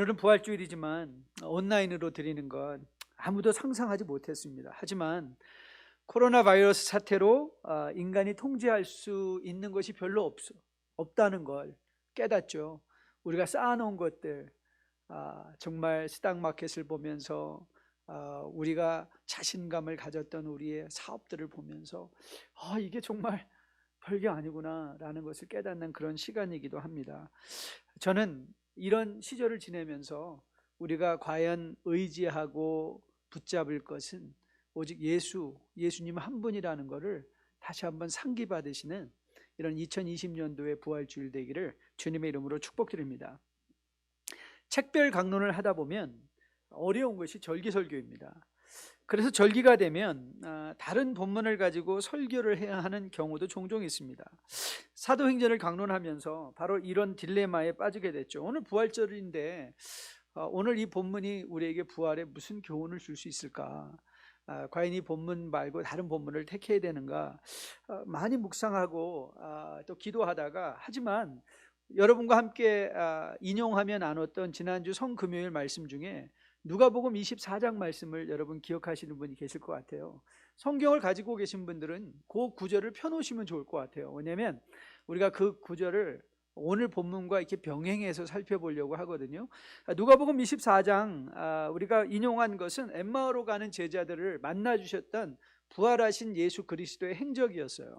오늘은 부활주일이지만 온라인으로 드리는 건 아무도 상상하지 못했습니다. 하지만 코로나 바이러스 사태로 인간이 통제할 수 있는 것이 별로 없다는 걸 깨닫죠. 우리가 쌓아놓은 것들, 정말 스탁마켓을 보면서 우리가 자신감을 가졌던 우리의 사업들을 보면서 이게 정말 별게 아니구나 라는 것을 깨닫는 그런 시간이기도 합니다. 저는 이런 시절을 지내면서 우리가 과연 의지하고 붙잡을 것은 오직 예수님 한 분이라는 것을 다시 한번 상기받으시는 이런 2020년도의 부활주일 되기를 주님의 이름으로 축복드립니다. 책별 강론을 하다 보면 어려운 것이 절기설교입니다. 그래서 절기가 되면 다른 본문을 가지고 설교를 해야 하는 경우도 종종 있습니다. 사도행전을 강론하면서 바로 이런 딜레마에 빠지게 됐죠. 오늘 부활절인데 오늘 이 본문이 우리에게 부활에 무슨 교훈을 줄 수 있을까? 과연 이 본문 말고 다른 본문을 택해야 되는가? 많이 묵상하고 또 기도하다가, 하지만 여러분과 함께 인용하며 나눴던 지난주 성금요일 말씀 중에 누가복음 24장 말씀을 여러분 기억하시는 분이 계실 것 같아요. 성경을 가지고 계신 분들은 그 구절을 펴놓으시면 좋을 것 같아요. 왜냐하면 우리가 그 구절을 오늘 본문과 이렇게 병행해서 살펴보려고 하거든요. 누가복음 24장 우리가 인용한 것은 엠마오로 가는 제자들을 만나 주셨던 부활하신 예수 그리스도의 행적이었어요.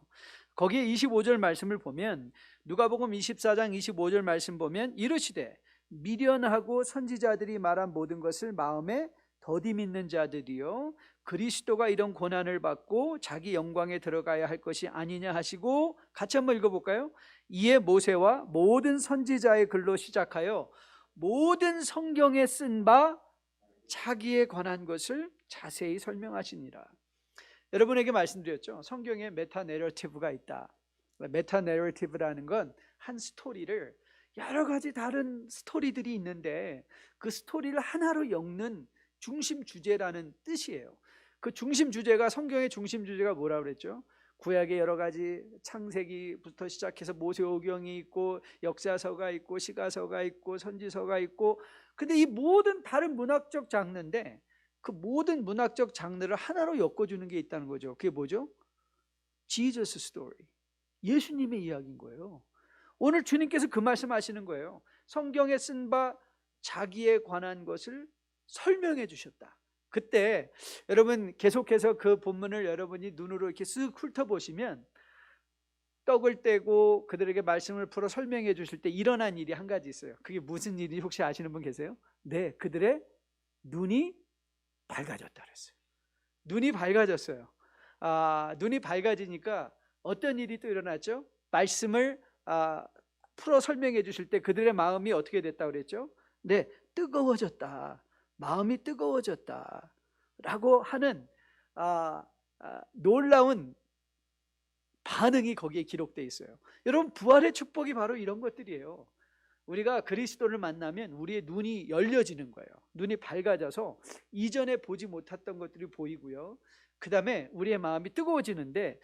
거기에 25절 말씀을 보면, 누가복음 24장 25절 말씀 보면, 이르시되 미련하고 선지자들이 말한 모든 것을 마음에 더디 믿는 자들이요, 그리스도가 이런 고난을 받고 자기 영광에 들어가야 할 것이 아니냐 하시고, 같이 한번 읽어볼까요? 이에 모세와 모든 선지자의 글로 시작하여 모든 성경에 쓴 바 자기에 관한 것을 자세히 설명하시니라. 여러분에게 말씀드렸죠. 성경에 메타 내러티브가 있다. 메타 내러티브라는 건 한 스토리를, 여러 가지 다른 스토리들이 있는데 그 스토리를 하나로 엮는 중심 주제라는 뜻이에요. 그 중심 주제가, 성경의 중심 주제가 뭐라고 그랬죠? 구약의 여러 가지 창세기부터 시작해서 모세오경이 있고, 역사서가 있고, 시가서가 있고, 선지서가 있고, 근데 이 모든 다른 문학적 장르인데 그 모든 문학적 장르를 하나로 엮어주는 게 있다는 거죠. 그게 뭐죠? Jesus story, 예수님의 이야기인 거예요. 오늘 주님께서 그 말씀하시는 거예요. 성경에 쓴 바 자기에 관한 것을 설명해 주셨다. 그때 여러분 계속해서 그 본문을 여러분이 눈으로 이렇게 쓱 훑어보시면, 떡을 떼고 그들에게 말씀을 풀어 설명해 주실 때 일어난 일이 한 가지 있어요. 그게 무슨 일인지 혹시 아시는 분 계세요? 네, 그들의 눈이 밝아졌다 그랬어요. 눈이 밝아졌어요. 눈이 밝아지니까 어떤 일이 또 일어났죠? 말씀을 풀어 설명해 주실 때 그들의 마음이 어떻게 됐다 그랬죠? 네, 뜨거워졌다. 마음이 뜨거워졌다 라고 하는 놀라운 반응이 거기에 기록되어 있어요. 여러분, 부활의 축복이 바로 이런 것들이에요. 우리가 그리스도를 만나면 우리의 눈이 열려지는 거예요. 눈이 밝아져서 이전에 보지 못했던 것들이 보이고요, 그 다음에 우리의 마음이 뜨거워지는데,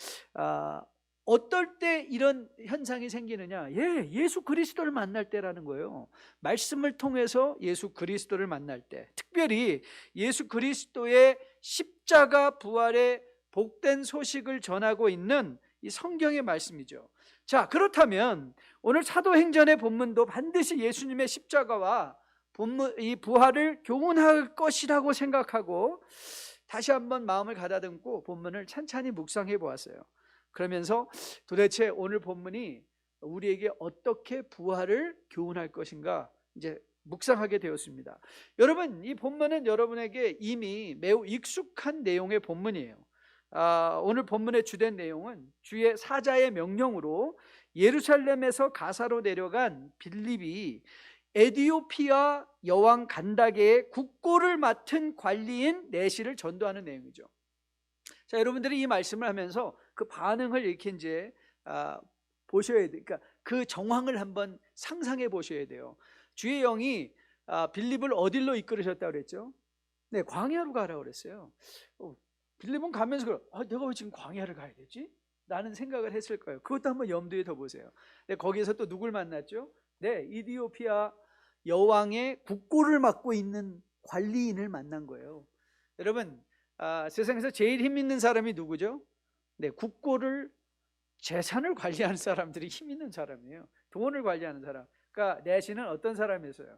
어떨 때 이런 현상이 생기느냐? 예수 그리스도를 만날 때라는 거예요. 말씀을 통해서 예수 그리스도를 만날 때, 특별히 예수 그리스도의 십자가 부활의 복된 소식을 전하고 있는 이 성경의 말씀이죠. 자, 그렇다면 오늘 사도행전의 본문도 반드시 예수님의 십자가와 이 부활을 교훈할 것이라고 생각하고 다시 한번 마음을 가다듬고 본문을 찬찬히 묵상해 보았어요. 그러면서 도대체 오늘 본문이 우리에게 어떻게 부활을 교훈할 것인가 이제 묵상하게 되었습니다. 여러분, 이 본문은 여러분에게 이미 매우 익숙한 내용의 본문이에요. 오늘 본문의 주된 내용은 주의 사자의 명령으로 예루살렘에서 가사로 내려간 빌립이 에디오피아 여왕 간다게의 국고를 맡은 관리인 내시를 전도하는 내용이죠. 자, 여러분들이 이 말씀을 하면서 그 반응을 이렇게 이제 보셔야 돼요. 그러니까 그 정황을 한번 상상해 보셔야 돼요. 주의 영이 빌립을 어디로 이끌으셨다고 그랬죠? 네, 광야로 가라고 그랬어요. 빌립은 가면서 내가 왜 지금 광야를 가야 되지? 라는 생각을 했을 거예요. 그것도 한번 염두에 둬보세요. 네, 거기에서 또 누굴 만났죠? 네, 이디오피아 여왕의 국고를 맡고 있는 관리인을 만난 거예요. 여러분, 세상에서 제일 힘 있는 사람이 누구죠? 네, 국고를, 재산을 관리하는 사람들이 힘 있는 사람이에요. 돈을 관리하는 사람. 그러니까 내시는 어떤 사람이었어요?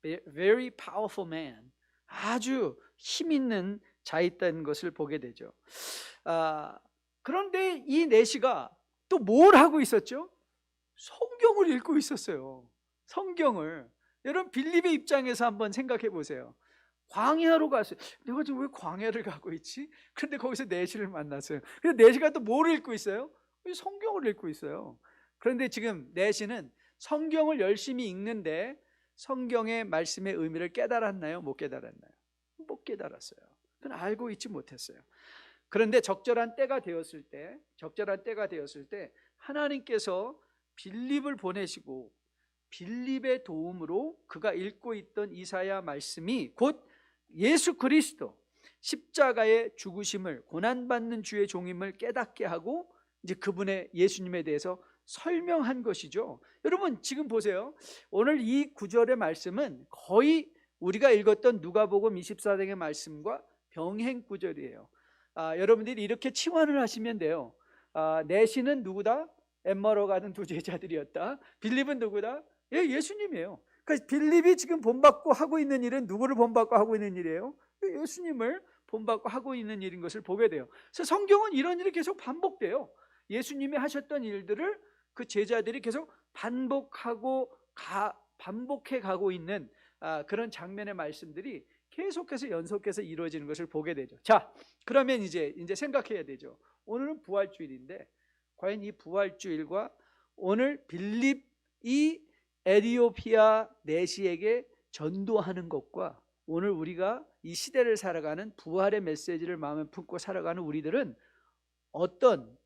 Very powerful man. 아주 힘 있는 자였다는 것을 보게 되죠. 그런데 이 내시가 또 뭘 하고 있었죠? 성경을 읽고 있었어요. 성경을. 여러분, 빌립의 입장에서 한번 생각해 보세요. 광야로 갔어요. 내가 지금 왜 광야를 가고 있지? 그런데 거기서 내시를 만났어요. 근데 내시가 또 뭘 읽고 있어요? 성경을 읽고 있어요. 그런데 지금 내시는 성경을 열심히 읽는데 성경의 말씀의 의미를 깨달았나요? 못 깨달았나요? 못 깨달았어요. 그건 알고 있지 못했어요. 그런데 적절한 때가 되었을 때 하나님께서 빌립을 보내시고 빌립의 도움으로 그가 읽고 있던 이사야 말씀이 곧 예수 그리스도 십자가의 죽으심을, 고난받는 주의 종임을 깨닫게 하고 이제 그분의 예수님에 대해서 설명한 것이죠. 여러분, 지금 보세요. 오늘 이 구절의 말씀은 거의 우리가 읽었던 누가복음 24장의 말씀과 병행 구절이에요. 여러분들이 이렇게 치환을 하시면 돼요. 내시는 누구다? 엠마로 가는 두 제자들이었다. 빌립은 누구다? 예수님이에요. 그러니까 빌립이 지금 본받고 하고 있는 일은 누구를 본받고 하고 있는 일이에요? 예수님을 본받고 하고 있는 일인 것을 보게 돼요. 그래서 성경은 이런 일이 계속 반복돼요. 예수님이 하셨던 일들을 그 제자들이 계속 반복해 가고 있는 그런 장면의 말씀들이 계속해서 연속해서 이루어지는 것을 보게 되죠. 자, 그러면 이제 생각해야 되죠. 오늘은 부활주일인데 과연 이 부활주일과 오늘 빌립이 에티오피아 내시에게 전도하는 것과 오늘 우리가 이 시대를 살아가는 부활의 메시지를 마음에 품고 살아가는 우리들은 어떤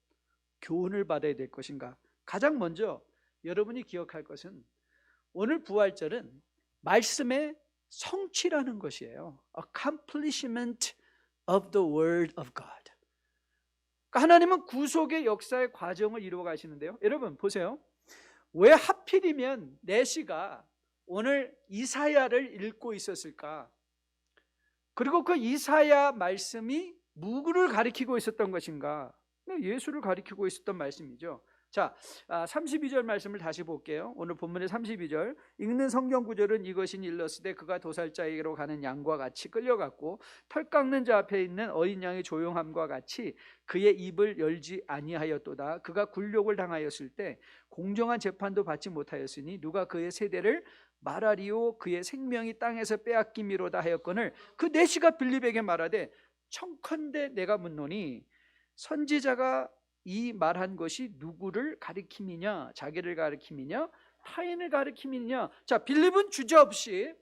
교훈을 받아야 될 것인가? 가장 먼저 여러분이 기억할 것은 오늘 부활절은 말씀의 성취라는 것이에요. Accomplishment of the Word of God. 그러니까 하나님은 구속의 역사의 과정을 이루어 가시는데요. 여러분 보세요. 왜 하필이면 내시가 오늘 이사야를 읽고 있었을까? 그리고 그 이사야 말씀이 누구를 가리키고 있었던 것인가? 예수를 가리키고 있었던 말씀이죠. 자, 32절 말씀을 다시 볼게요. 오늘 본문의 32절. 읽는 성경 구절은 이것인 일렀으되 그가 도살자에게로 가는 양과 같이 끌려갔고 털 깎는 자 앞에 있는 어린 양의 조용함과 같이 그의 입을 열지 아니하였도다. 그가 굴욕을 당하였을 때 공정한 재판도 받지 못하였으니 누가 그의 세대를 말하리요? 그의 생명이 땅에서 빼앗김이로다 하였거늘 그 내시가 빌립에게 말하되 청컨대 내가 묻노니 선지자가 이 말한 것이 누구를 가리킴이냐? 자기를 가리킴이냐? 타인을 가리킴이냐? 자, 빌립은 주저없이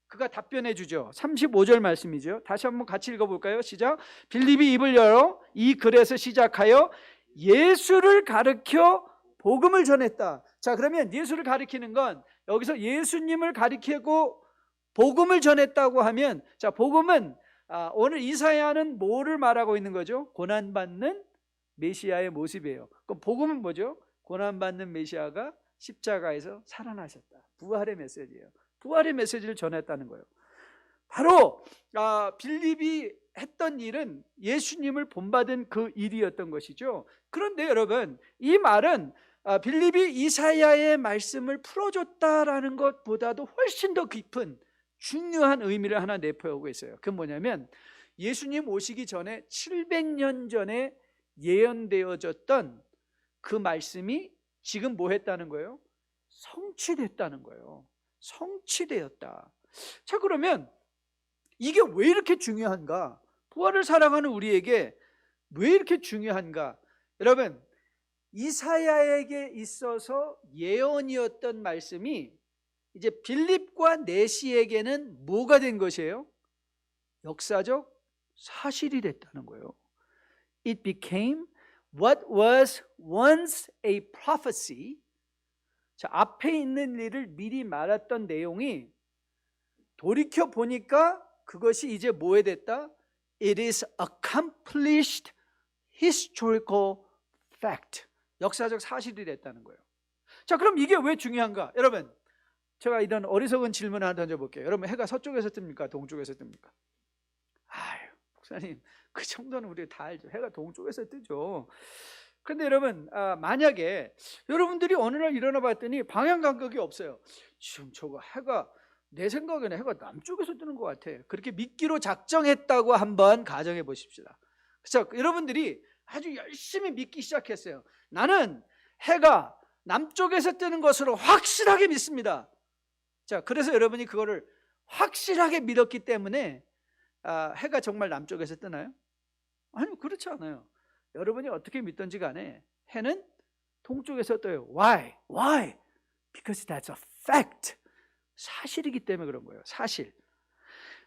그가 답변해 주죠. 35절 말씀이죠. 다시 한번 같이 읽어볼까요? 시작. 빌립이 입을 열어 이 글에서 시작하여 예수를 가리켜 복음을 전했다. 자, 그러면 예수를 가리키는 건 여기서 예수님을 가리키고 복음을 전했다고 하면, 자, 복음은 오늘 이사야는 뭐를 말하고 있는 거죠? 고난받는 메시아의 모습이에요. 그럼 복음은 뭐죠? 고난받는 메시아가 십자가에서 살아나셨다. 부활의 메시지예요. 부활의 메시지를 전했다는 거예요. 바로 빌립이 했던 일은 예수님을 본받은 그 일이었던 것이죠. 그런데 여러분, 이 말은 빌립이 이사야의 말씀을 풀어줬다라는 것보다도 훨씬 더 깊은 중요한 의미를 하나 내포하고 있어요. 그건 뭐냐면 예수님 오시기 전에 700년 전에 예언되어졌던 그 말씀이 지금 뭐 했다는 거예요? 성취됐다는 거예요. 성취되었다. 자, 그러면 이게 왜 이렇게 중요한가? 부활을 살아가는 우리에게 왜 이렇게 중요한가? 여러분, 이사야에게 있어서 예언이었던 말씀이 이제 빌립과 내시에게는 뭐가 된 것이에요? 역사적 사실이 됐다는 거예요. It became what was once a prophecy. 자, 앞에 있는 일을 미리 말했던 내용이 돌이켜 보니까 그것이 이제 뭐에 됐다? It is accomplished historical fact. 역사적 사실이 됐다는 거예요. 자, 그럼 이게 왜 중요한가? 여러분, 제가 이런 어리석은 질문을 하나 던져볼게요. 여러분, 해가 서쪽에서 뜹니까? 동쪽에서 뜹니까? 아유, 목사님, 그 정도는 우리가 다 알죠. 해가 동쪽에서 뜨죠. 근데 여러분, 만약에 여러분들이 어느 날 일어나 봤더니 방향 감각이 없어요. 지금 저거 해가, 내 생각에는 해가 남쪽에서 뜨는 것 같아. 그렇게 믿기로 작정했다고 한번 가정해 보십시다. 그렇죠? 여러분들이 아주 열심히 믿기 시작했어요. 나는 해가 남쪽에서 뜨는 것으로 확실하게 믿습니다. 자, 그래서 여러분이 그거를 확실하게 믿었기 때문에 해가 정말 남쪽에서 뜨나요? 아니, 그렇지 않아요. 여러분이 어떻게 믿든지 간에 해는 동쪽에서 떠요. Why? Why? Because that's a fact. 사실이기 때문에 그런 거예요. 사실.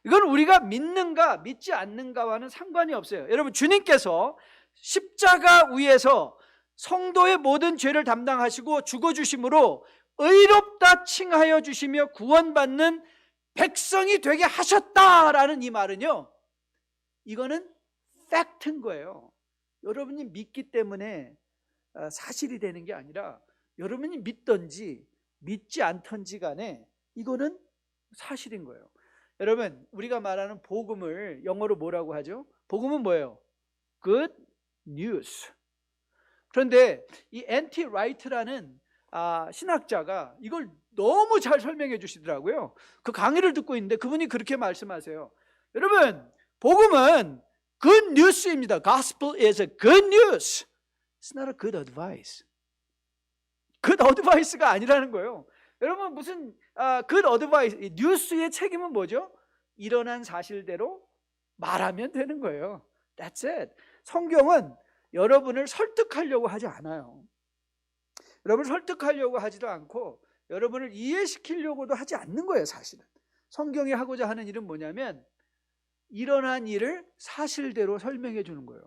이건 우리가 믿는가 믿지 않는가와는 상관이 없어요. 여러분, 주님께서 십자가 위에서 성도의 모든 죄를 담당하시고 죽어주심으로 의롭다 칭하여 주시며 구원받는 백성이 되게 하셨다라는 이 말은요, 이거는 팩트인 거예요. 여러분이 믿기 때문에 사실이 되는 게 아니라 여러분이 믿든지 믿지 않든지 간에 이거는 사실인 거예요. 여러분, 우리가 말하는 복음을 영어로 뭐라고 하죠? 복음은 뭐예요? Good news. 그런데 이 N.T. 라이트라는 신학자가 이걸 너무 잘 설명해 주시더라고요. 그 강의를 듣고 있는데 그분이 그렇게 말씀하세요. 여러분, 복음은 good news입니다. Gospel is a good news. It's not a good advice. good advice가 아니라는 거예요. 여러분, 무슨 good advice, 뉴스의 책임은 뭐죠? 일어난 사실대로 말하면 되는 거예요. That's it. 성경은 여러분을 설득하려고 하지 않아요. 여러분을 설득하려고 하지도 않고 여러분을 이해시키려고도 하지 않는 거예요. 사실은 성경이 하고자 하는 일은 뭐냐면 일어난 일을 사실대로 설명해 주는 거예요.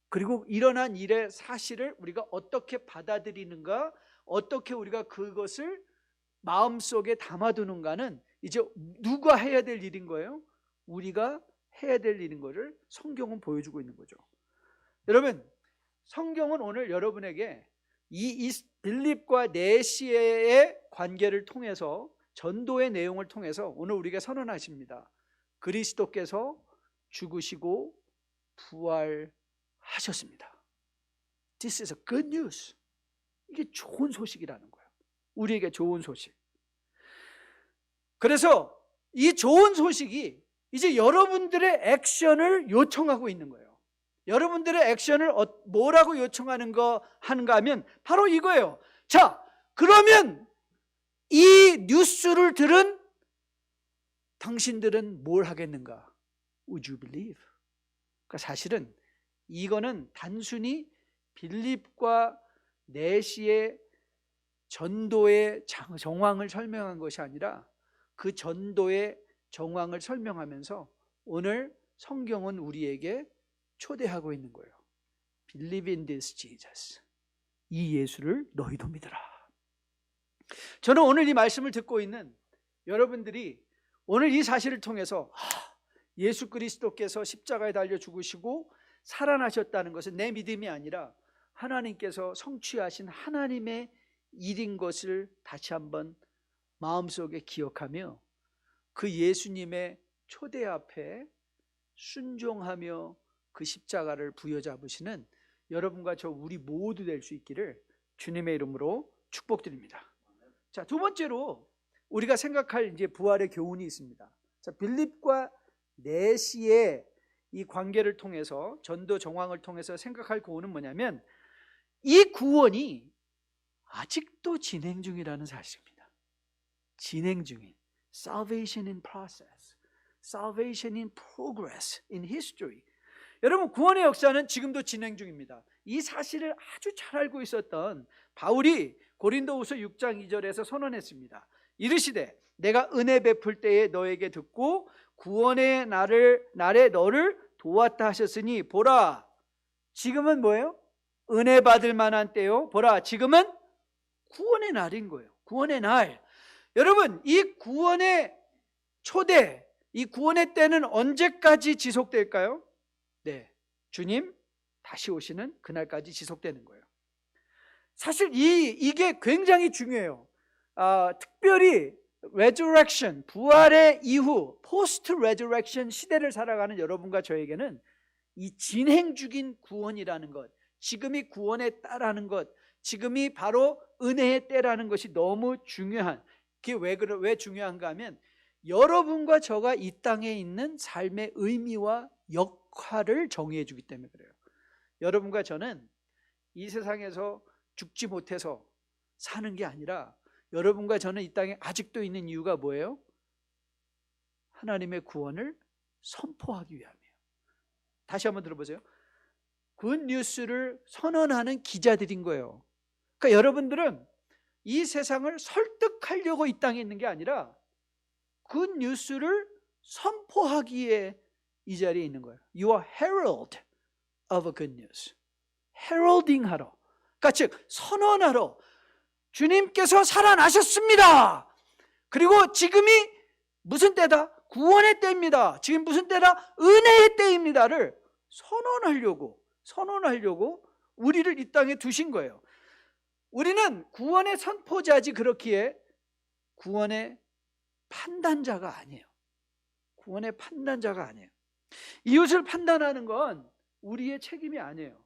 그리고 일어난 일의 사실을 우리가 어떻게 받아들이는가, 어떻게 우리가 그것을 마음속에 담아두는가는 이제 누가 해야 될 일인 거예요? 우리가 해야 될 일인 것을 성경은 보여주고 있는 거죠. 여러분, 성경은 오늘 여러분에게 이 빌립과 네시의 관계를 통해서, 전도의 내용을 통해서 오늘 우리가 선언하십니다. 그리스도께서 죽으시고 부활하셨습니다. This is a good news. 이게 좋은 소식이라는 거예요. 우리에게 좋은 소식. 그래서 이 좋은 소식이 이제 여러분들의 액션을 요청하고 있는 거예요. 여러분들의 액션을 뭐라고 하는가 하면 바로 이거예요. 자, 그러면 이 뉴스를 들은 당신들은 뭘 하겠는가? Would you believe? 그러니까 사실은 이거는 단순히 빌립과 네시의 전도의 정황을 설명한 것이 아니라 그 전도의 정황을 설명하면서 오늘 성경은 우리에게 초대하고 있는 거예요. Believe in this Jesus. 이 예수를 너희도 믿어라. 저는 오늘 이 말씀을 듣고 있는 여러분들이 오늘 이 사실을 통해서 예수 그리스도께서 십자가에 달려 죽으시고 살아나셨다는 것은 내 믿음이 아니라 하나님께서 성취하신 하나님의 일인 것을 다시 한번 마음속에 기억하며 그 예수님의 초대 앞에 순종하며 그 십자가를 부여잡으시는 여러분과 저 우리 모두 될 수 있기를 주님의 이름으로 축복드립니다. 자, 두 번째로 우리가 생각할 이제 부활의 교훈이 있습니다. 자, 빌립과 네시의 이 관계를 통해서, 전도 정황을 통해서 생각할 교훈은 뭐냐면 이 구원이 아직도 진행 중이라는 사실입니다. 진행 중인, salvation in process, salvation in progress, in history. 여러분, 구원의 역사는 지금도 진행 중입니다. 이 사실을 아주 잘 알고 있었던 바울이 고린도후서 6장 2절에서 선언했습니다. 이르시되 내가 은혜 베풀 때에 너에게 듣고 구원의 날에 너를 도왔다 하셨으니 보라, 지금은 뭐예요? 은혜 받을 만한 때요. 보라, 지금은 구원의 날인 거예요. 구원의 날. 여러분, 이 구원의 초대, 이 구원의 때는 언제까지 지속될까요? 네, 주님 다시 오시는 그날까지 지속되는 거예요. 사실 이게 굉장히 중요해요. 특별히 resurrection, 부활의 이후 post resurrection 시대를 살아가는 여러분과 저에게는 이 진행 중인 구원이라는 것, 지금이 구원의 때라는 것, 지금이 바로 은혜의 때라는 것이 너무 중요한, 그게 왜 중요한가 하면 여러분과 저가 이 땅에 있는 삶의 의미와 역할을 정의해 주기 때문에 그래요. 여러분과 저는 이 세상에서 죽지 못해서 사는 게 아니라 여러분과 저는 이 땅에 아직도 있는 이유가 뭐예요? 하나님의 구원을 선포하기 위함이에요. 다시 한번 들어보세요. 굿뉴스를 선언하는 기자들인 거예요. 그러니까 여러분들은 이 세상을 설득하려고 이 땅에 있는 게 아니라 굿뉴스를 선포하기에 이 자리에 있는 거예요. You are herald of a good news. heralding 하러, 그러니까 즉 선언하러, 주님께서 살아나셨습니다. 그리고 지금이 무슨 때다? 구원의 때입니다. 지금 무슨 때다? 은혜의 때입니다를 선언하려고 우리를 이 땅에 두신 거예요. 우리는 구원의 선포자지 그렇기에 구원의 판단자가 아니에요. 구원의 판단자가 아니에요. 이웃을 판단하는 건 우리의 책임이 아니에요.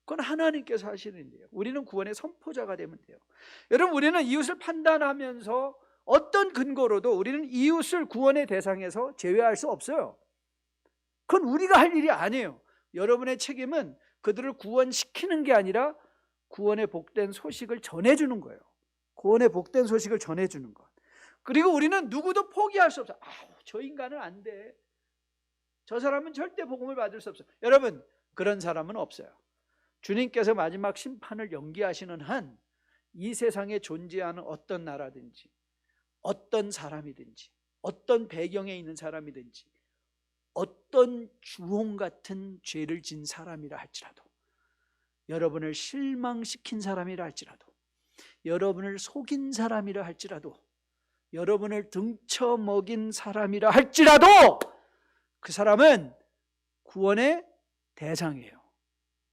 그건 하나님께서 하시는 일이에요. 우리는 구원의 선포자가 되면 돼요. 여러분, 우리는 이웃을 판단하면서 어떤 근거로도 우리는 이웃을 구원의 대상에서 제외할 수 없어요. 그건 우리가 할 일이 아니에요. 여러분의 책임은 그들을 구원시키는 게 아니라 구원의 복된 소식을 전해주는 거예요. 구원의 복된 소식을 전해주는 것. 그리고 우리는 누구도 포기할 수 없어요. 저 인간은 안 돼. 저 사람은 절대 복음을 받을 수 없어요. 여러분, 그런 사람은 없어요. 주님께서 마지막 심판을 연기하시는 한 이 세상에 존재하는 어떤 나라든지 어떤 사람이든지 어떤 배경에 있는 사람이든지 어떤 주홍 같은 죄를 진 사람이라 할지라도, 여러분을 실망시킨 사람이라 할지라도, 여러분을 속인 사람이라 할지라도, 여러분을 등쳐먹인 사람이라 할지라도 그 사람은 구원의 대상이에요.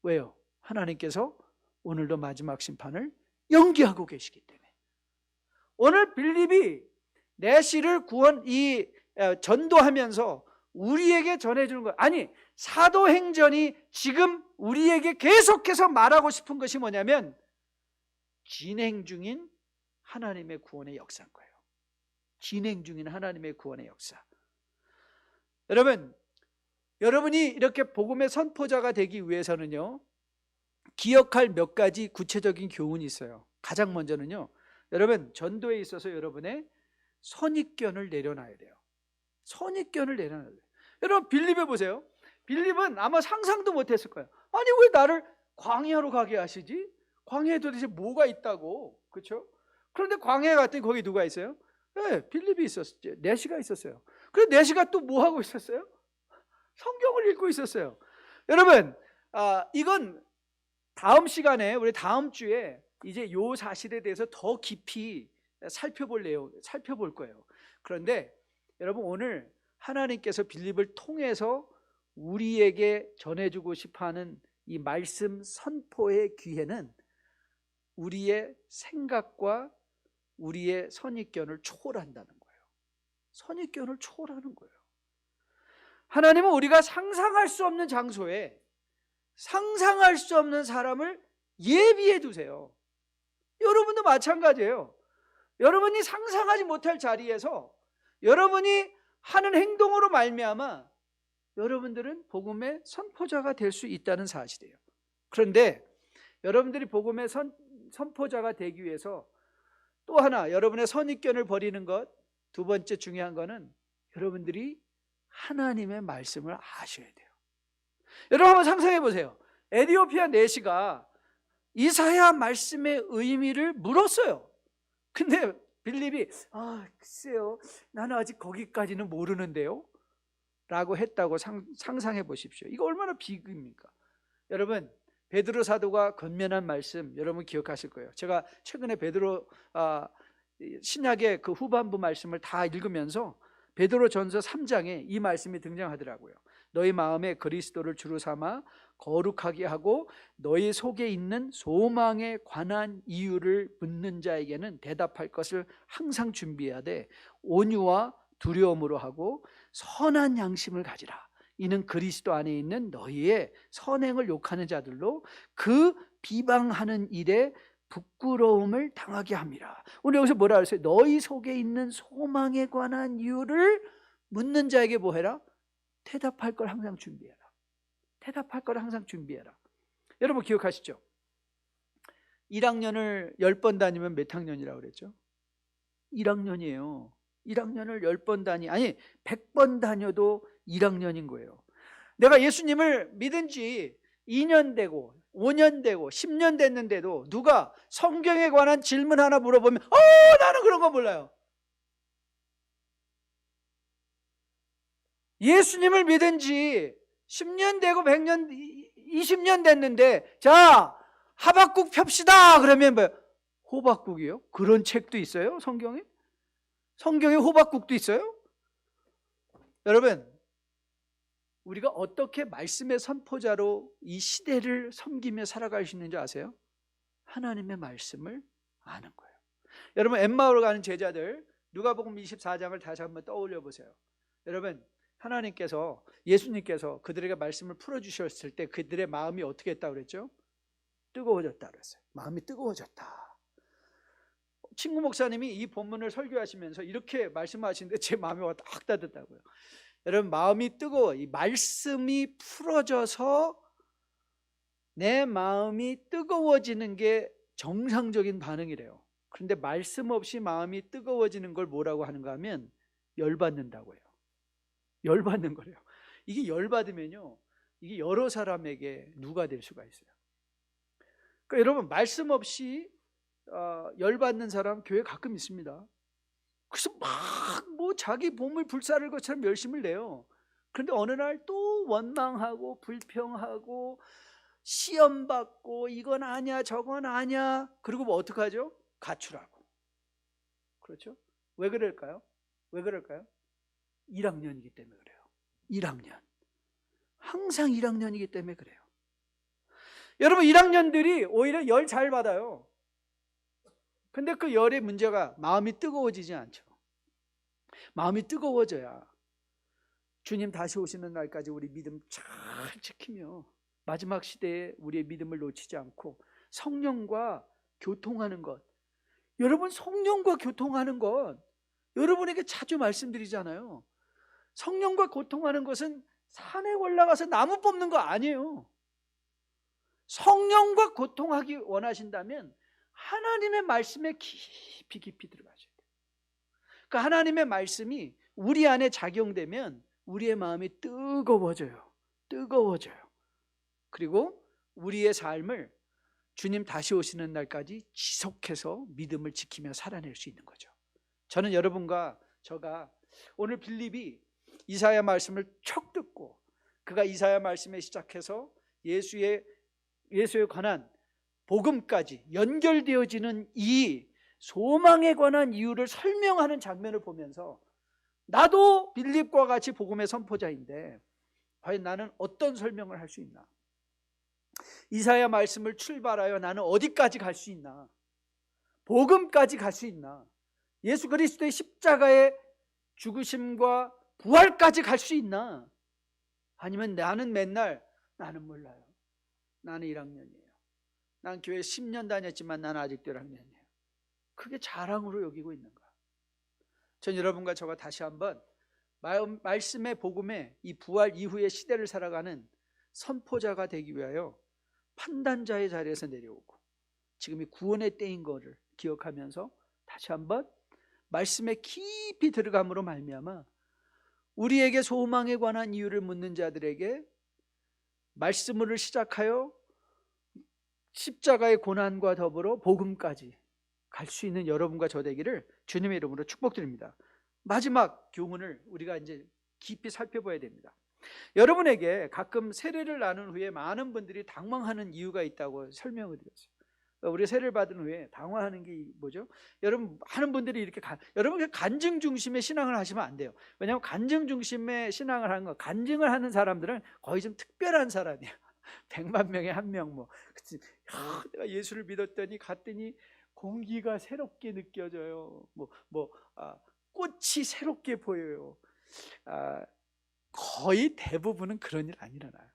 왜요? 하나님께서 오늘도 마지막 심판을 연기하고 계시기 때문에. 오늘 빌립이 내시를 전도하면서 우리에게 전해주는 것, 아니 사도행전이 지금 우리에게 계속해서 말하고 싶은 것이 뭐냐면 진행 중인 하나님의 구원의 역사인 거예요. 진행 중인 하나님의 구원의 역사. 여러분이 이렇게 복음의 선포자가 되기 위해서는요, 기억할 몇 가지 구체적인 교훈이 있어요. 가장 먼저는요, 여러분 전도에 있어서 여러분의 선입견을 내려놔야 돼요. 선입견을 내려놔야 돼요. 여러분 빌립에 보세요. 빌립은 아마 상상도 못했을 거예요. 아니 왜 나를 광야로 가게 하시지? 광야에 도대체 뭐가 있다고, 그렇죠? 그런데 광야에 갔더니 거기 누가 있어요? 네, 빌립이 있었죠. 내시가 있었어요. 그런데 내시가 또 뭐 하고 있었어요? 성경을 읽고 있었어요. 여러분, 이건 다음 시간에, 우리 다음 주에 이제 요 사실에 대해서 더 깊이 살펴볼 거예요. 그런데 여러분, 오늘 하나님께서 빌립을 통해서 우리에게 전해주고 싶어하는 이 말씀 선포의 기회는 우리의 생각과 우리의 선입견을 초월한다는 거예요. 선입견을 초월하는 거예요. 하나님은 우리가 상상할 수 없는 장소에 상상할 수 없는 사람을 예비해 두세요. 여러분도 마찬가지예요. 여러분이 상상하지 못할 자리에서 여러분이 하는 행동으로 말미암아 여러분들은 복음의 선포자가 될 수 있다는 사실이에요. 그런데 여러분들이 복음의 선포자가 되기 위해서 또 하나 여러분의 선입견을 버리는 것, 두 번째 중요한 거는 여러분들이 하나님의 말씀을 아셔야 돼요. 여러분 한번 상상해 보세요. 에티오피아 내시가 이사야 말씀의 의미를 물었어요. 근데 빌립이 글쎄요, 나는 아직 거기까지는 모르는데요 라고 했다고 상상해 보십시오. 이거 얼마나 비극입니까? 여러분, 베드로 사도가 건면한 말씀 여러분 기억하실 거예요. 제가 최근에 베드로 신약의 그 후반부 말씀을 다 읽으면서 베드로전서 3장에 이 말씀이 등장하더라고요. 너희 마음에 그리스도를 주로 삼아 거룩하게 하고 너희 속에 있는 소망에 관한 이유를 묻는 자에게는 대답할 것을 항상 준비해야 돼. 온유와 두려움으로 하고 선한 양심을 가지라. 이는 그리스도 안에 있는 너희의 선행을 욕하는 자들로 그 비방하는 일에 부끄러움을 당하게 함이라. 오늘 여기서 뭐라 그랬어요? 너희 속에 있는 소망에 관한 이유를 묻는 자에게 뭐 해라? 대답할 걸 항상 준비해라. 대답할 걸 항상 준비해라. 여러분 기억하시죠? 1학년을 10번 다니면 몇 학년이라고 그랬죠? 1학년이에요. 1학년을 10번 아니 100번 다녀도 1학년인 거예요. 내가 예수님을 믿은 지 2년 되고 5년 되고 10년 됐는데도 누가 성경에 관한 질문 하나 물어보면 나는 그런 거 몰라요. 예수님을 믿은 지 10년 되고 100년 20년 됐는데 자 하박국 펴시다 그러면 뭐예요? 호박국이요? 그런 책도 있어요? 성경에? 성경에 호박국도 있어요? 여러분 우리가 어떻게 말씀의 선포자로 이 시대를 섬기며 살아갈 수 있는지 아세요? 하나님의 말씀을 아는 거예요. 여러분 엠마오로 가는 제자들 누가복음 24장을 다시 한번 떠올려 보세요. 여러분 하나님께서 예수님께서 그들에게 말씀을 풀어주셨을 때 그들의 마음이 어떻게 했다고 그랬죠? 뜨거워졌다 그랬어요. 마음이 뜨거워졌다. 친구 목사님이 이 본문을 설교하시면서 이렇게 말씀하시는데 제 마음이 확 따뜻하고요. 여러분 마음이 뜨거워. 이 말씀이 풀어져서 내 마음이 뜨거워지는 게 정상적인 반응이래요. 그런데 말씀 없이 마음이 뜨거워지는 걸 뭐라고 하는가 하면 열받는다고 해요. 열받는 거래요. 이게 열받으면요 이게 여러 사람에게 누가 될 수가 있어요. 그러니까 여러분 말씀 없이 열받는 사람 교회 가끔 있습니다. 그래서 막 뭐 자기 몸을 불사를 것처럼 열심을 내요. 그런데 어느 날 또 원망하고 불평하고 시험 받고 이건 아니야 저건 아니야. 그리고 뭐 어떡하죠? 가출하고. 그렇죠? 왜 그럴까요? 왜 그럴까요? 1학년이기 때문에 그래요. 1학년. 항상 1학년이기 때문에 그래요. 여러분 1학년들이 오히려 열 잘 받아요. 근데 그 열의 문제가 마음이 뜨거워지지 않죠. 마음이 뜨거워져야 주님 다시 오시는 날까지 우리 믿음 잘 지키며 마지막 시대에 우리의 믿음을 놓치지 않고 성령과 교통하는 것. 여러분 성령과 교통하는 것 여러분에게 자주 말씀드리잖아요. 성령과 교통하는 것은 산에 올라가서 나무 뽑는 거 아니에요. 성령과 교통하기 원하신다면 하나님의 말씀에 깊이 들어가셔야 돼요. 그 하나님의 말씀이 우리 안에 작용되면 우리의 마음이 뜨거워져요. 뜨거워져요. 그리고 우리의 삶을 주님 다시 오시는 날까지 지속해서 믿음을 지키며 살아낼 수 있는 거죠. 저는 여러분과 저가 오늘 빌립이 이사야 말씀을 척 듣고 그가 이사야 말씀에 시작해서 예수에 관한 복음까지 연결되어지는 이 소망에 관한 이유를 설명하는 장면을 보면서 나도 빌립과 같이 복음의 선포자인데 과연 나는 어떤 설명을 할 수 있나? 이사야 말씀을 출발하여 나는 어디까지 갈 수 있나? 복음까지 갈 수 있나? 예수 그리스도의 십자가의 죽으심과 부활까지 갈 수 있나? 아니면 나는 맨날 나는 몰라요. 나는 1학년이에요. 난 교회 10년 다녔지만 나는 아직도 1학년이에요. 그게 자랑으로 여기고 있는가? 전 여러분과 저가 다시 한번 말씀의 복음에 이 부활 이후의 시대를 살아가는 선포자가 되기 위하여 판단자의 자리에서 내려오고 지금이 구원의 때인 것을 기억하면서 다시 한번 말씀에 깊이 들어감으로 말미암아 우리에게 소망에 관한 이유를 묻는 자들에게 말씀을 시작하여 십자가의 고난과 더불어 복음까지 갈 수 있는 여러분과 저 되기를 주님의 이름으로 축복드립니다. 마지막 교훈을 우리가 이제 깊이 살펴봐야 됩니다. 여러분에게 가끔 세례를 나눈 후에 많은 분들이 당황하는 이유가 있다고 설명을 드렸어요. 우리가 세례를 받은 후에 당황하는 게 뭐죠? 여러분, 많은 분들이 이렇게 여러분 간증 중심의 신앙을 하시면 안 돼요. 왜냐하면 간증 중심의 신앙을 하는 거, 간증을 하는 사람들은 거의 좀 특별한 사람이야. 100만 명에 한 명 뭐. 그치? 내가 예수를 믿었더니 갔더니 공기가 새롭게 느껴져요. 꽃이 새롭게 보여요. 거의 대부분은 그런 일 안 일어나요.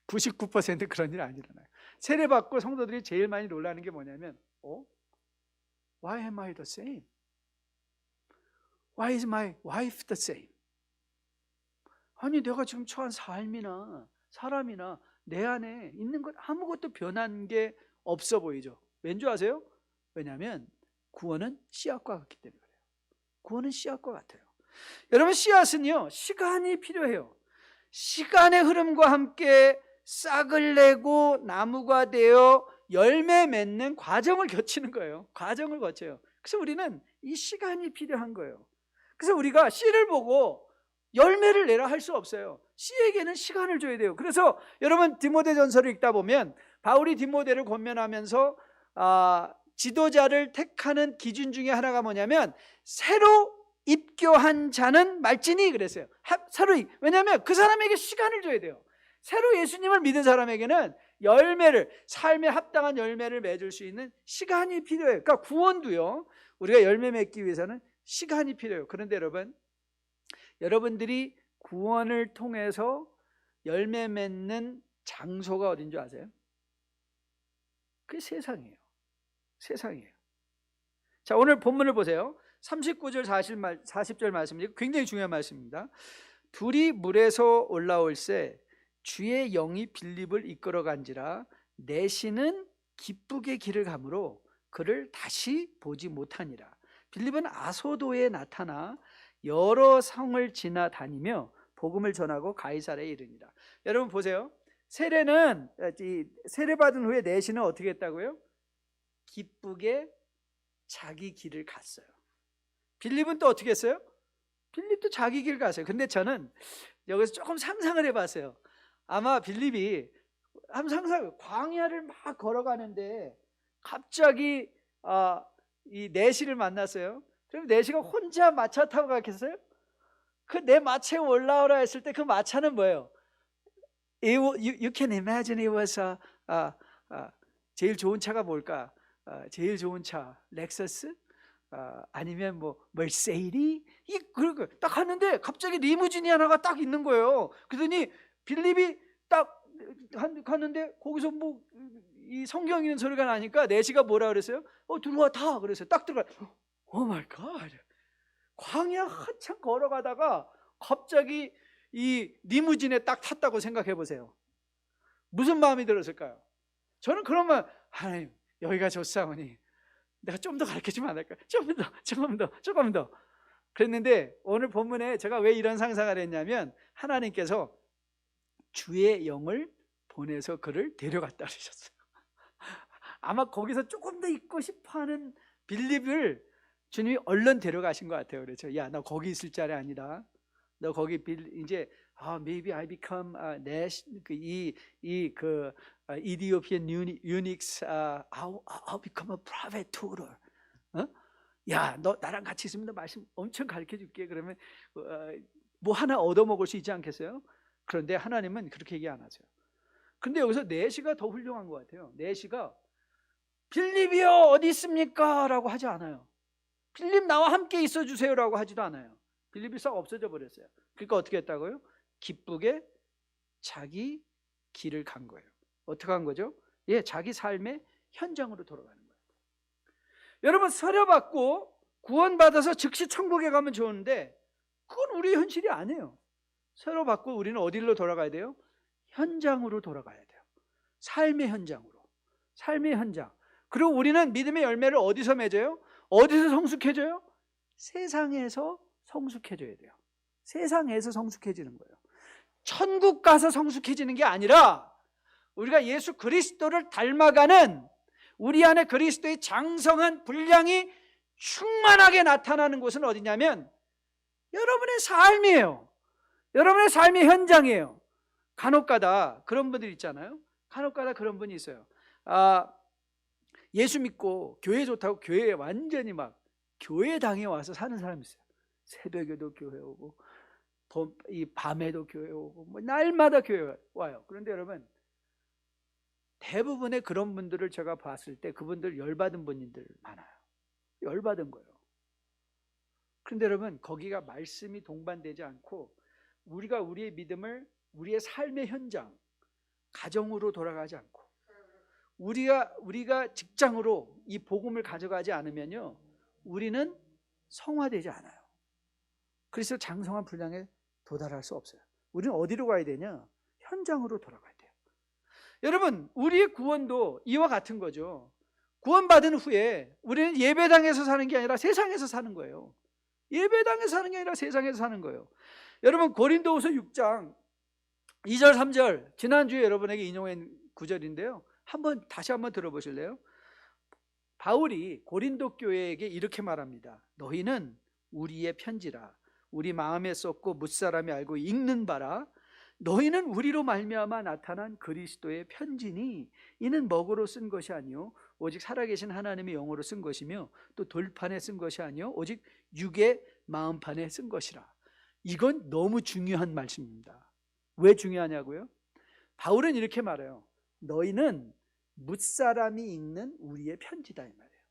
99% 그런 일 안 일어나요. 세례받고 성도들이 제일 많이 놀라는 게 뭐냐면 Why am I the same? Why is my wife the same? 아니 내가 지금 처한 삶이나 사람이나 내 안에 있는 것 아무것도 변한 게 없어 보이죠. 왠지 아세요? 왜냐하면 구원은 씨앗과 같기 때문에 그래요. 구원은 씨앗과 같아요. 여러분, 씨앗은요 시간이 필요해요. 시간의 흐름과 함께 싹을 내고 나무가 되어 열매 맺는 과정을 거치는 거예요. 과정을 거쳐요. 그래서 우리는 이 시간이 필요한 거예요. 그래서 우리가 씨를 보고 열매를 내라 할 수 없어요. 씨에게는 시간을 줘야 돼요. 그래서 여러분 디모데전서를 읽다 보면 바울이 디모데를 권면하면서 지도자를 택하는 기준 중에 하나가 뭐냐면 새로 입교한 자는 말지니 그랬어요. 왜냐하면 그 사람에게 시간을 줘야 돼요. 새로 예수님을 믿은 사람에게는 열매를, 삶에 합당한 열매를 맺을 수 있는 시간이 필요해요. 그러니까 구원도요, 우리가 열매 맺기 위해서는 시간이 필요해요. 그런데 여러분들이 구원을 통해서 열매 맺는 장소가 어딘 줄 아세요? 그게 세상이에요. 세상이에요. 자, 오늘 본문을 보세요. 39절 40절 말씀입니다. 굉장히 중요한 말씀입니다. 둘이 물에서 올라올새 주의 영이 빌립을 이끌어간지라 내시는 기쁘게 길을 가므로 그를 다시 보지 못하니라. 빌립은 아소도에 나타나 여러 성을 지나다니며 복음을 전하고 가이사랴에 이르니라. 여러분 보세요. 세례받은 후에 내시는 어떻게 했다고요? 기쁘게 자기 길을 갔어요. 빌립은 또 어떻게 했어요? 빌립도 자기 길 갔어요. 근데 저는 여기서 조금 상상을 해봤어요. 아마 빌립이 광야를 막 걸어가는데 갑자기 이 내시를 만났어요. 그럼 내시가 혼자 마차 타고 갔겠어요? 그 내 마차에 올라오라 했을 때 그 마차는 뭐예요? You can imagine it was 제일 좋은 차가 뭘까? 제일 좋은 차 렉서스? 아니면 뭐 멀세이리? 그리고 딱 갔는데 갑자기 리무진이 하나가 딱 있는 거예요. 그러더니 빌립이 딱 갔는데 거기서 뭐 이 성경 읽는 소리가 나니까 내시가 뭐라 그랬어요? 들어와 타 그랬어요. 딱 들어가. 오 마이 갓. 광야 한참 걸어가다가 갑자기 이 리무진에 딱 탔다고 생각해 보세요. 무슨 마음이 들었을까요? 저는 그러면 하나님 여기가 좋사오니 내가 좀 더 가르쳐주면 안 될까요? 조금 더 그랬는데 오늘 본문에 제가 왜 이런 상상을 했냐면 하나님께서 주의 영을 보내서 그를 데려갔다 그러셨어요. 아마 거기서 조금 더 있고 싶어하는 빌립을 주님이 얼른 데려가신 것 같아요. 그래서 야, 너 거기 있을 자리 아니다. 너 거기 이제 maybe I become Ethiopian eunuchs. I'll become a private tutor. 야, 너 나랑 같이 있으면 너 말씀 엄청 가르쳐 줄게. 그러면 뭐 하나 얻어먹을 수 있지 않겠어요? 그런데 하나님은 그렇게 얘기 안 하세요. 근데 여기서 내시가 더 훌륭한 것 같아요. 내시가 빌립이요 어디 있습니까? 라고 하지 않아요. 빌립 나와 함께 있어 주세요라고 하지도 않아요. 빌립이 싹 없어져 버렸어요. 그러니까 어떻게 했다고요? 기쁘게 자기 길을 간 거예요. 어떻게 간 거죠? 자기 삶의 현장으로 돌아가는 거예요. 여러분 서려받고 구원받아서 즉시 천국에 가면 좋은데 그건 우리 현실이 아니에요. 서려받고 우리는 어디로 돌아가야 돼요? 현장으로 돌아가야 돼요. 삶의 현장으로. 삶의 현장. 그리고 우리는 믿음의 열매를 어디서 맺어요? 어디서 성숙해져요? 세상에서 성숙해져야 돼요. 세상에서 성숙해지는 거예요. 천국 가서 성숙해지는 게 아니라 우리가 예수 그리스도를 닮아가는 우리 안에 그리스도의 장성한 분량이 충만하게 나타나는 곳은 어디냐면 여러분의 삶이에요. 여러분의 삶의 현장이에요. 간혹가다 그런 분들 있잖아요. 간혹가다 그런 분이 있어요. 예수 믿고 교회 좋다고 교회에 완전히 막 교회당에 와서 사는 사람이 있어요. 새벽에도 교회 오고 이 밤에도 교회 오고 뭐 날마다 교회 와요. 그런데 여러분, 대부분의 그런 분들을 제가 봤을 때 그분들 열받은 분들 많아요. 열받은 거예요. 그런데 여러분, 거기가 말씀이 동반되지 않고 우리가 우리의 믿음을 우리의 삶의 현장, 가정으로 돌아가지 않고 우리가 직장으로 이 복음을 가져가지 않으면요, 우리는 성화되지 않아요. 그래서 장성한 분량에 도달할 수 없어요. 우리는 어디로 가야 되냐? 현장으로 돌아가야 돼요. 여러분, 우리의 구원도 이와 같은 거죠. 구원받은 후에 우리는 예배당에서 사는 게 아니라 세상에서 사는 거예요. 예배당에서 사는 게 아니라 세상에서 사는 거예요. 여러분, 고린도후서 6장 2절 3절 지난주에 여러분에게 인용한 구절인데요, 다시 한번 들어보실래요? 바울이 고린도 교회에게 이렇게 말합니다. 너희는 우리의 편지라, 우리 마음에 썼고 뭇사람이 알고 읽는 바라. 너희는 우리로 말미암아 나타난 그리스도의 편지니 이는 먹으로 쓴 것이 아니요 오직 살아계신 하나님의 영으로 쓴 것이며 또 돌판에 쓴 것이 아니요 오직 육의 마음판에 쓴 것이라. 이건 너무 중요한 말씀입니다. 왜 중요하냐고요? 바울은 이렇게 말해요. 너희는 뭇사람이 읽는 우리의 편지다, 이 말이에요.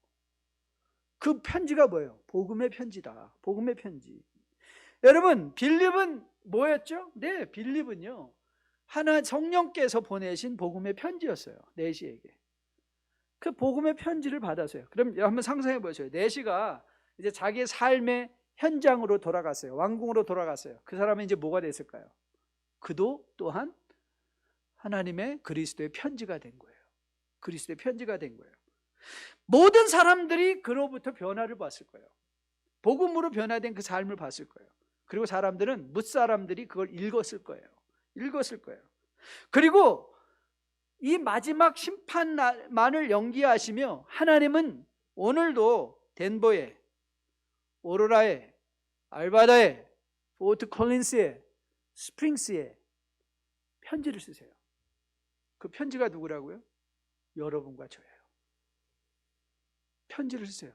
그 편지가 뭐예요? 복음의 편지다. 복음의 편지. 여러분, 빌립은 뭐였죠? 네, 빌립은요, 하나 성령께서 보내신 복음의 편지였어요. 내시에게. 그 복음의 편지를 받았어요. 그럼 한번 상상해 보세요. 내시가 이제 자기의 삶의 현장으로 돌아갔어요. 왕궁으로 돌아갔어요. 그 사람은 이제 뭐가 됐을까요? 그도 또한 하나님의 그리스도의 편지가 된 거예요. 그리스도의 편지가 된 거예요. 모든 사람들이 그로부터 변화를 봤을 거예요. 복음으로 변화된 그 삶을 봤을 거예요. 그리고 사람들은 뭇사람들이 그걸 읽었을 거예요. 읽었을 거예요. 그리고 이 마지막 심판만을 연기하시며 하나님은 오늘도 덴버에, 오로라에, 알바다에, 포트 콜린스에, 스프링스에 편지를 쓰세요. 그 편지가 누구라고요? 여러분과 저예요. 편지를 쓰세요.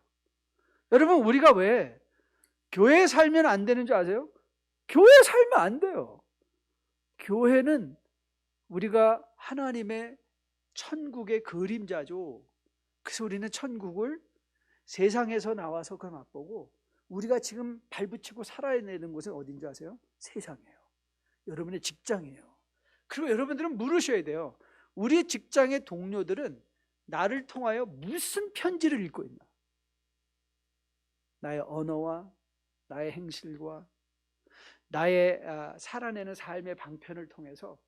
여러분, 우리가 왜 교회에 살면 안 되는 줄 아세요? 교회에 살면 안 돼요. 교회는 우리가 하나님의 천국의 그림자죠. 그래서 우리는 천국을 세상에서 나와서 그걸 맛보고 우리가 지금 발붙이고 살아야 되는 곳은 어딘지 아세요? 세상이에요. 여러분의 직장이에요. 그리고 여러분들은 물으셔야 돼요. 우리 직장의 동료들은 나를 통하여 무슨 편지를 읽고 있나? 나의 언어와 나의 행실과 나의 살아내는 삶의 방편을 통해서,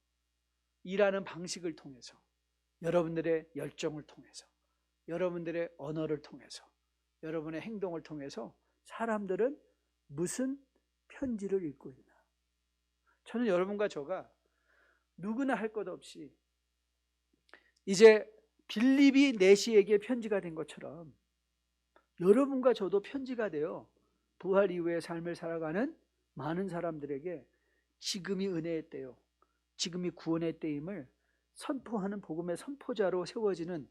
일하는 방식을 통해서, 여러분들의 열정을 통해서, 여러분들의 언어를 통해서, 여러분의 행동을 통해서 사람들은 무슨 편지를 읽고 있나? 저는 여러분과 저가 누구나 할 것 없이 이제 빌립이 내시에게 편지가 된 것처럼 여러분과 저도 편지가 되어 부활 이후의 삶을 살아가는 많은 사람들에게 지금이 은혜의 때요, 지금이 구원의 때임을 선포하는 복음의 선포자로 세워지는,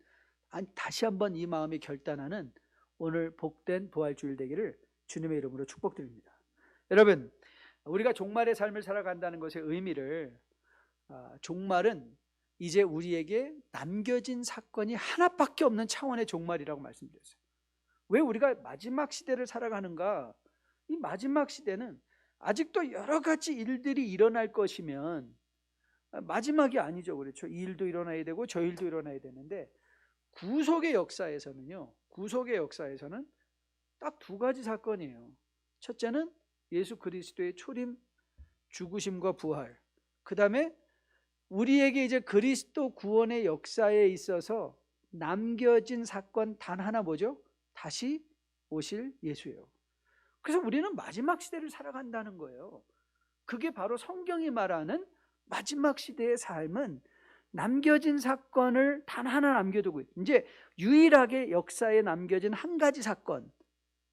다시 한번 이 마음이 결단하는 오늘 복된 부활주일 되기를 주님의 이름으로 축복드립니다. 여러분, 우리가 종말의 삶을 살아간다는 것의 의미를, 종말은 이제 우리에게 남겨진 사건이 하나밖에 없는 차원의 종말이라고 말씀드렸어요. 왜 우리가 마지막 시대를 살아가는가? 이 마지막 시대는 아직도 여러 가지 일들이 일어날 것이면 마지막이 아니죠. 그렇죠? 이 일도 일어나야 되고 저 일도 일어나야 되는데, 구속의 역사에서는요, 구속의 역사에서는 딱 두 가지 사건이에요. 첫째는 예수 그리스도의 초림, 죽으심과 부활. 그 다음에 우리에게 이제 그리스도 구원의 역사에 있어서 남겨진 사건 단 하나, 뭐죠? 다시 오실 예수예요. 그래서 우리는 마지막 시대를 살아간다는 거예요. 그게 바로 성경이 말하는 마지막 시대의 삶은 남겨진 사건을 단 하나 남겨두고, 이제 유일하게 역사에 남겨진 한 가지 사건,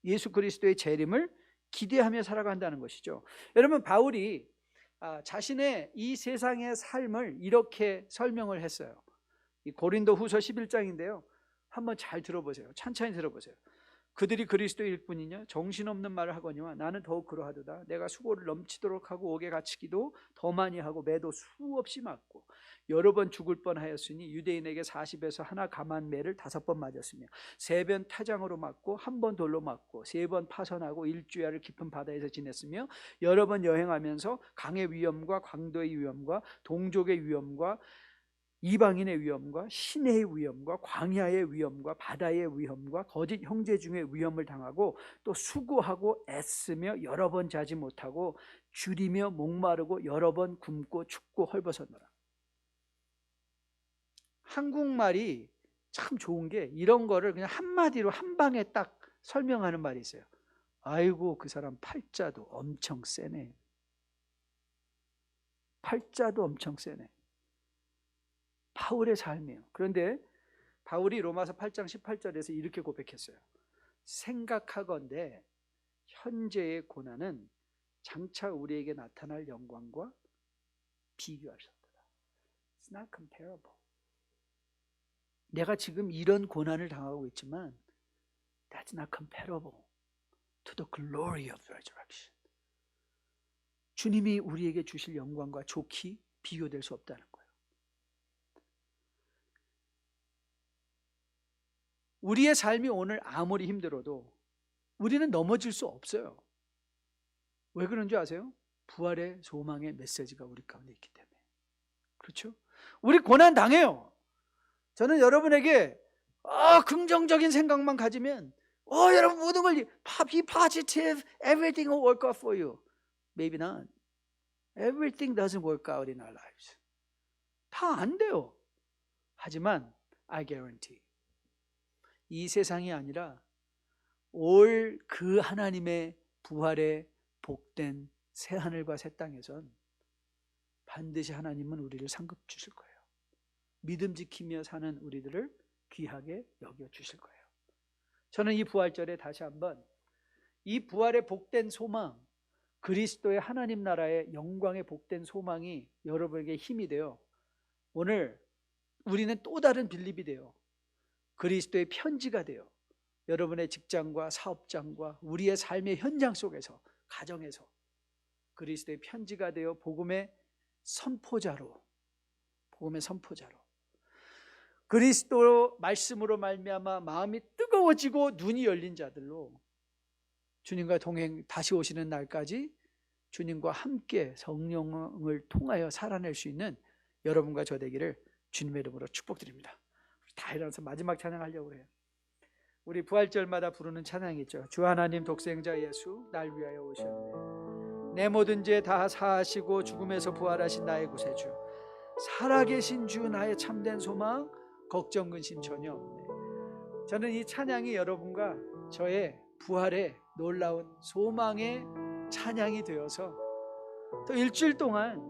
예수 그리스도의 재림을 기대하며 살아간다는 것이죠. 여러분, 바울이 자신의 이 세상의 삶을 이렇게 설명을 했어요. 이 고린도 후서 11장인데요 한번 잘 들어보세요. 찬찬히 들어보세요. 그들이 그리스도의 일꾼이냐 정신없는 말을 하거니와 나는 더욱 그러하도다. 내가 수고를 넘치도록 하고 옥에 갇히기도 더 많이 하고 매도 수없이 맞고 여러 번 죽을 뻔하였으니 유대인에게 40에서 하나 감한 매를 5번 맞았으며 3번 타장으로 맞고 1번 돌로 맞고 3번 파선하고 일주야를 깊은 바다에서 지냈으며 여러 번 여행하면서 강의 위험과 광도의 위험과 동족의 위험과 이방인의 위험과 시내의 위험과 광야의 위험과 바다의 위험과 거짓 형제 중에 위험을 당하고 또 수고하고 애쓰며 여러 번 자지 못하고 줄이며 목마르고 여러 번 굶고 춥고 헐벗었노라. 한국말이 참 좋은 게 이런 거를 그냥 한마디로 한 방에 딱 설명하는 말이 있어요. 아이고 그 사람 팔자도 엄청 세네. 팔자도 엄청 세네. 바울의 삶이에요. 그런데 바울이 로마서 8장 18절에서 이렇게 고백했어요. 생각하건대 현재의 고난은 장차 우리에게 나타날 영광과 비교할 수 없다. It's not comparable. 내가 지금 이런 고난을 당하고 있지만 That's not comparable to the glory of resurrection. 주님이 우리에게 주실 영광과 좋기 비교될 수 없다는 거예요. 우리의 삶이 오늘 아무리 힘들어도 우리는 넘어질 수 없어요. 왜 그런 줄 아세요? 부활의 소망의 메시지가 우리 가운데 있기 때문에. 그렇죠? 우리 고난 당해요. 저는 여러분에게 긍정적인 생각만 가지면 여러분 모든 걸 be positive, everything will work out for you. Maybe not. Everything doesn't work out in our lives. 다 안 돼요. 하지만 I guarantee 이 세상이 아니라 올 그 하나님의 부활의 복된 새 하늘과 새 땅에선 반드시 하나님은 우리를 상급 주실 거예요. 믿음 지키며 사는 우리들을 귀하게 여겨 주실 거예요. 저는 이 부활절에 다시 한번 이 부활의 복된 소망, 그리스도의 하나님 나라의 영광의 복된 소망이 여러분에게 힘이 되어 오늘 우리는 또 다른 빌립이 되어 그리스도의 편지가 되어 여러분의 직장과 사업장과 우리의 삶의 현장 속에서 가정에서 그리스도의 편지가 되어 복음의 선포자로 그리스도 말씀으로 말미암아 마음이 뜨거워지고 눈이 열린 자들로 주님과 동행 다시 오시는 날까지 주님과 함께 성령을 통하여 살아낼 수 있는 여러분과 저 되기를 주님의 이름으로 축복드립니다. 다 일어나서 마지막 찬양하려고 해요. 우리 부활절마다 부르는 찬양이 있죠. 주 하나님 독생자 예수 날 위하여 오셨네. 내 모든 죄 다 사하시고 죽음에서 부활하신 나의 구세주, 살아계신 주 나의 참된 소망, 걱정 근심 전혀 없네. 저는 이 찬양이 여러분과 저의 부활의 놀라운 소망의 찬양이 되어서 또 일주일 동안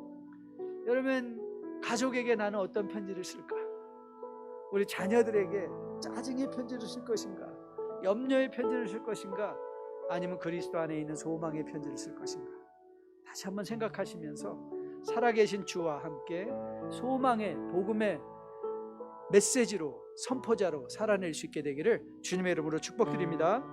여러분 가족에게 나는 어떤 편지를 쓸까? 우리 자녀들에게 짜증의 편지를 쓸 것인가? 염려의 편지를 쓸 것인가? 아니면 그리스도 안에 있는 소망의 편지를 쓸 것인가? 다시 한번 생각하시면서 살아계신 주와 함께 소망의 복음의 메시지로 선포자로 살아낼 수 있게 되기를 주님의 이름으로 축복드립니다.